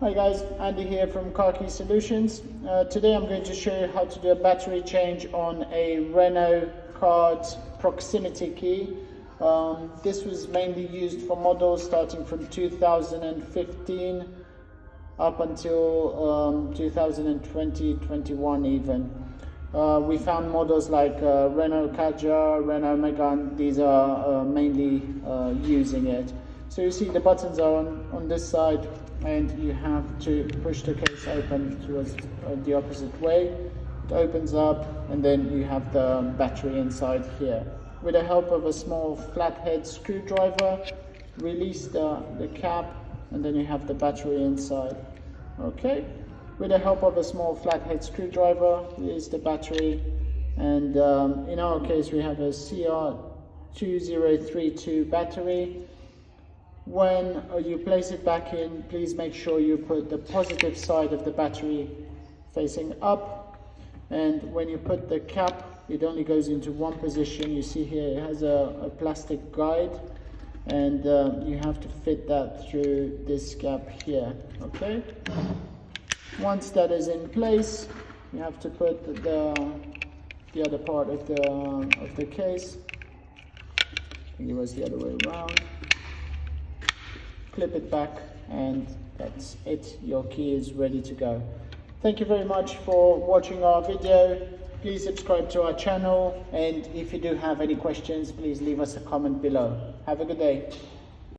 Hi guys, Andy here from Car Key Solutions. Today I'm going to show you how to do a battery change on a Renault Kadjar proximity key. This was mainly used for models starting from 2015 up until 2020-21 even. We found models like Renault Kadjar, Renault Megane. These are mainly using it. So you see the buttons are on this side, and you have to push the case open towards the opposite way. It opens up, and then you have the battery inside here. With the help of a small flathead screwdriver, release the cap, and then you have the battery inside. Okay. With the help of a small flathead screwdriver, here's the battery, and in our case we have a CR2032 battery. When you place it back in, please make sure you put the positive side of the battery facing up, and when you put the cap, it only goes into one position. You see here it has a plastic guide, and you have to fit that through this gap here. Okay. Once that is in place, you have to put the other part of the case. I think it was the other way around. Clip it back, and that's it. Your key is ready to go. Thank you very much for watching our video. Please subscribe to our channel, and if you do have any questions, please leave us a comment below. Have a good day.